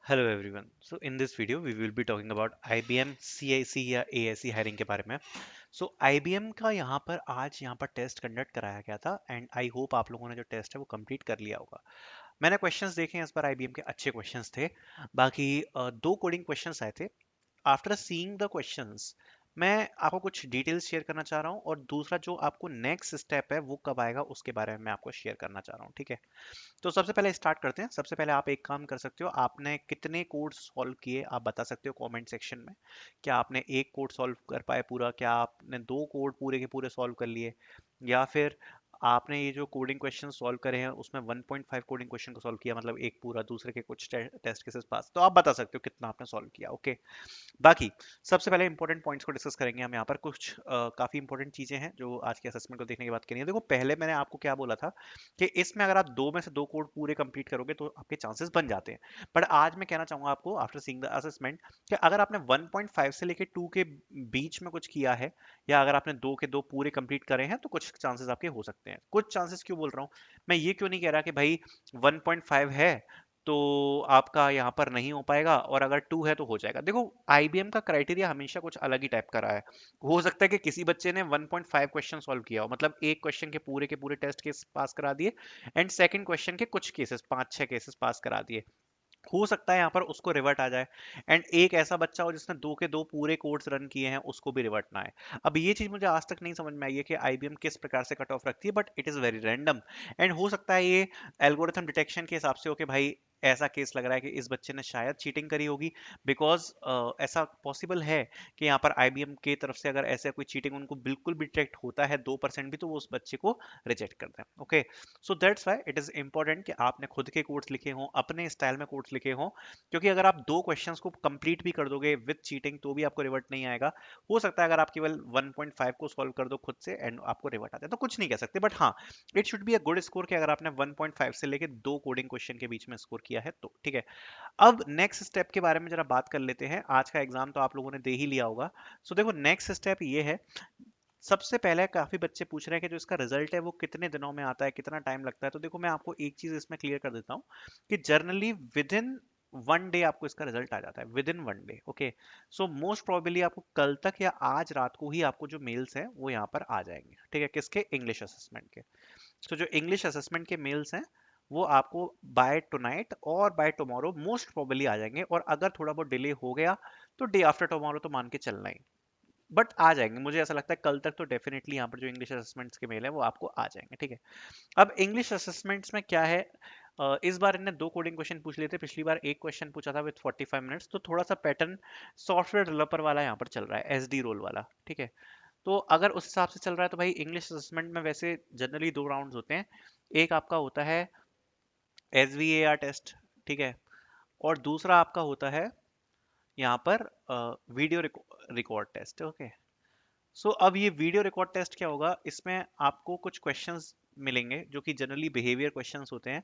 Hello everyone. So in this video we will be talking about IBM CIC या AIC hiring के बारे में. So IBM का आज यहाँ पर टेस्ट कंडक्ट कराया गया था एंड आई होप आप लोगों ने जो टेस्ट है वो कंप्लीट कर लिया होगा. मैंने क्वेश्चंस देखे हैं इस बार IBM के अच्छे क्वेश्चंस थे. बाकी दो कोडिंग क्वेश्चंस आए थे. आफ्टर सीइंग द क्वेश्चंस मैं आपको कुछ डिटेल्स शेयर करना चाह रहा हूँ और दूसरा जो आपको नेक्स्ट स्टेप है वो कब आएगा उसके बारे में मैं आपको शेयर करना चाह रहा हूँ. ठीक है. तो सबसे पहले स्टार्ट करते हैं. सबसे पहले आप एक काम कर सकते हो. आपने कितने कोड सॉल्व किए आप बता सकते हो कमेंट सेक्शन में. क्या आपने एक कोड सॉल्व कर पाए पूरा, क्या आपने दो कोड पूरे के पूरे सॉल्व कर लिए, या फिर आपने ये जो कोडिंग क्वेश्चन सॉल्व करे हैं उसमें 1.5 कोडिंग क्वेश्चन को सॉल्व किया, मतलब एक पूरा, दूसरे के कुछ टेस्ट केसेस पास. तो आप बता सकते हो कितना आपने सॉल्व किया. ओके. बाकी सबसे पहले इंपॉर्टेंट पॉइंट्स को डिस्कस करेंगे हम यहाँ पर. कुछ काफी इंपॉर्टेंट चीजें हैं जो आज के असेसमेंट को देखने के बाद करनी है. देखो पहले मैंने आपको क्या बोला था कि इसमें अगर आप दो में से दो कोड पूरे कंप्लीट करोगे तो आपके चांसेस बन जाते हैं. बट आज मैं कहना चाहूंगा आपको आफ्टर सीइंग द असेसमेंट कि अगर आपने 1.5 से लेके 2 के बीच में कुछ किया है, या अगर आपने दो के दो पूरे कंप्लीट करे हैं तो कुछ चांसेस आपके हो सकते हैं. कुछ चांसेस क्यों बोल रहा हूँ, मैं ये क्यों नहीं कह रहा कि भाई 1.5 है तो आपका यहाँ पर नहीं हो पाएगा और अगर 2 है तो हो जाएगा. देखो आईबीएम का क्राइटेरिया हमेशा कुछ अलग ही टाइप का रहा है. हो सकता है कि किसी बच्चे ने 1.5 क्वेश्चन सॉल्व किया हो, मतलब एक क्वेश्चन के पूरे टेस्ट केस पास करा दिए एंड सेकंड क्वेश्चन के कुछ केसेस, पांच छह केसेस पास करा दिए. हो सकता है यहाँ पर उसको रिवर्ट आ जाए एंड एक ऐसा बच्चा हो जिसने दो के दो पूरे कोर्स रन किए हैं उसको भी रिवर्ट ना आए. अब ये चीज मुझे आज तक नहीं समझ में आई है कि आईबीएम किस प्रकार से कट ऑफ रखती है, but it is very random. And हो सकता है ये एल्गोरिथम डिटेक्शन के हिसाब से हो कि भाई ऐसा केस लग रहा है कि इस बच्चे ने शायद चीटिंग करी होगी. बिकॉज ऐसा पॉसिबल है कि यहाँ पर आईबीएम की तरफ से अगर ऐसा कोई चीटिंग उनको बिल्कुल भी डिटेक्ट होता है 2% भी, तो वो उस बच्चे को रिजेक्ट करते हैं. Okay. So that's why it is important कि आपने खुद के कोड्स लिखे हों, अपने स्टाइल में कोड्स लिखे हों, क्योंकि अगर आप दो क्वेश्चंस को कंप्लीट भी कर दोगे विद चीटिंग तो भी आपको रिवर्ट नहीं आएगा. हो सकता है अगर आप केवल 1.5 को सॉल्व कर दो खुद से एंड आपको रिवर्ट आ जाए तो कुछ नहीं कह सकते. बट हाँ, it should be a good score कि अगर आपने 1.5 से लेके दो कोडिंग क्वेश्चन के बीच में स्कोर किया है तो. ठीक है. अब नेक्स्ट स्टेप के बारे में जरा बात कर लेते हैं. आज का एग्जाम तो आप लोगों ने दे ही लिया होगा. सो देखो नेक्स्ट स्टेप ये है. सबसे पहले काफी बच्चे पूछ रहे हैं कि जो इसका रिजल्ट है वो कितने दिनों में आता है, कितना टाइम लगता है. तो देखो मैं आपको एक चीज इसमें क्लियर कर देता हूँ कि जर्नली विद इन 1 डे आपको इसका रिजल्ट आ जाता है, with in 1 day. Okay. So most probably आपको कल तक या आज रात को ही आपको जो मेल्स हैं वो यहाँ पर आ जाएंगे. ठीक है. किसके? इंग्लिश असेसमेंट के. तो जो इंग्लिश असेसमेंट के मेल्स हैं वो आपको बाय टुनाइट और बाय टुमारो मोस्ट प्रोबेबली आ जाएंगे. और अगर थोड़ा बहुत डिले हो गया तो डे आफ्टर टुमारो तो मान के चलना ही, बट आ जाएंगे. मुझे ऐसा लगता है कल तक तो डेफिनेटली यहाँ पर जो इंग्लिश असेसमेंट्स के मेल है वो आपको आ जाएंगे. ठीक है. अब इंग्लिश असेसमेंट्स में क्या है, इस बार इन्हें दो कोडिंग क्वेश्चन पूछ लिए थे. पिछली बार एक क्वेश्चन पूछा था विद 45 मिनट्स. तो थोड़ा सा पैटर्न सॉफ्टवेयर डेवलपर वाला यहाँ पर चल रहा है, एसडी रोल वाला. ठीक है. तो अगर उस हिसाब से चल रहा है तो भाई इंग्लिश असेसमेंट में वैसे जनरली दो राउंड्स होते हैं. एक आपका होता है एसवीएआर टेस्ट. ठीक है. और दूसरा आपका होता है यहाँ पर वीडियो रिकॉर्ड टेस्ट. ओके. सो अब ये वीडियो रिकॉर्ड टेस्ट क्या होगा, इसमें आपको कुछ क्वेश्चंस मिलेंगे जो कि जनरली बिहेवियर क्वेश्चंस होते हैं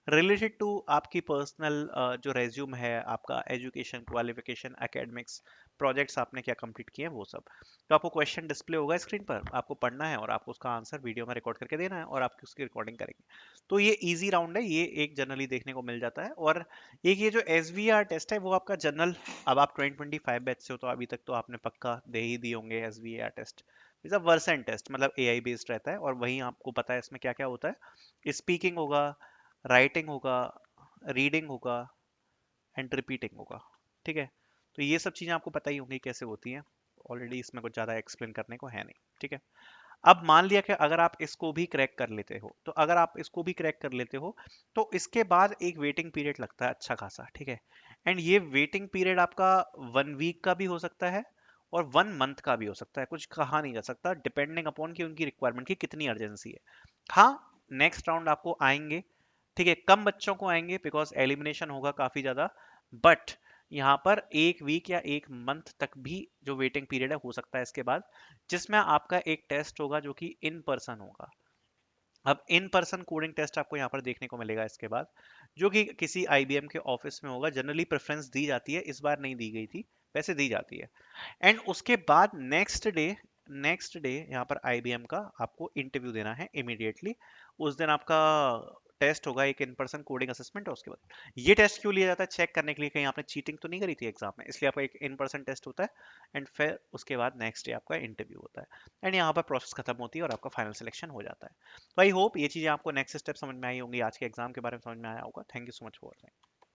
रिलेटेड टू आपकी पर्सनल जो रेज्यूम है, आपका एजुकेशन, क्वालिफिकेशन, एकेडमिक्स, प्रोजेक्ट्स आपने क्या कंप्लीट किए हैं वो सब. तो आपको क्वेश्चन डिस्प्ले होगा स्क्रीन पर, आपको पढ़ना है और आपको उसका आंसर वीडियो में रिकॉर्ड करके देना है और आप उसकी रिकॉर्डिंग करेंगे. तो ये इजी राउंड है, ये एक जनरली देखने को मिल जाता है. और एक ये जो एस टेस्ट है वो आपका जनरल, अब आप 2025 बैच से हो तो अभी तक तो आपने पक्का दे ही दिए होंगे S test. Is a version test, मतलब एआई बेस्ड रहता है और वहीं आपको पता है इसमें क्या क्या होता है. स्पीकिंग होगा, राइटिंग होगा, रीडिंग होगा एंड रिपीटिंग होगा. ठीक है. तो ये सब चीजें आपको पता ही होंगी कैसे होती हैं. ऑलरेडी इसमें कुछ ज्यादा एक्सप्लेन करने को है नहीं. ठीक है. अब मान लिया कि अगर आप इसको भी क्रैक कर लेते हो, तो अगर आप इसको भी क्रैक कर लेते हो तो इसके बाद एक वेटिंग पीरियड लगता है अच्छा खासा. ठीक है. एंड ये वेटिंग पीरियड आपका 1 वीक का भी हो सकता है और 1 मंथ का भी हो सकता है. कुछ कहा नहीं जा सकता डिपेंडिंग अपॉन कि उनकी रिक्वायरमेंट की कितनी अर्जेंसी है. हाँ, नेक्स्ट राउंड आपको आएंगे. ठीक है. कम बच्चों को आएंगे बिकॉज एलिमिनेशन होगा काफी ज्यादा. बट यहाँ पर 1 वीक या 1 मंथ तक भी जो वेटिंग पीरियड है हो सकता है इसके बाद, जिसमें आपका एक टेस्ट होगा जो कि इन पर्सन होगा. अब इन पर्सन कोडिंग टेस्ट आपको यहाँ पर देखने को मिलेगा इसके बाद, जो कि किसी आईबीएम के ऑफिस में होगा. जनरली प्रेफरेंस दी जाती है, इस बार नहीं दी गई थी, वैसे दी जाती है. एंड उसके बाद नेक्स्ट डे यहाँ पर आईबीएम का आपको इंटरव्यू देना है इमीडिएटली. उस दिन आपका टेस्ट होगा, एक इन पर्सन कोडिंग असेसमेंट है, उसके बाद ये टेस्ट क्यों लिया जाता है, चेक करने के लिए कहीं आपने चीटिंग तो नहीं करी थी एग्जाम में, इसलिए आपका एक इन पर्सन टेस्ट होता है। एंड फिर उसके बाद नेक्स्ट डे आपका इंटरव्यू होता है, एंड यहाँ पर प्रोसेस खत्म होती है और आपका फाइनल सिलेक्शन हो जाता है। तो आई होप ये चीज़ें आपको नेक्स्ट स्टेप समझ में आई होंगी, आज के एग्जाम के बारे में समझ में आया होगा। Thank you so much for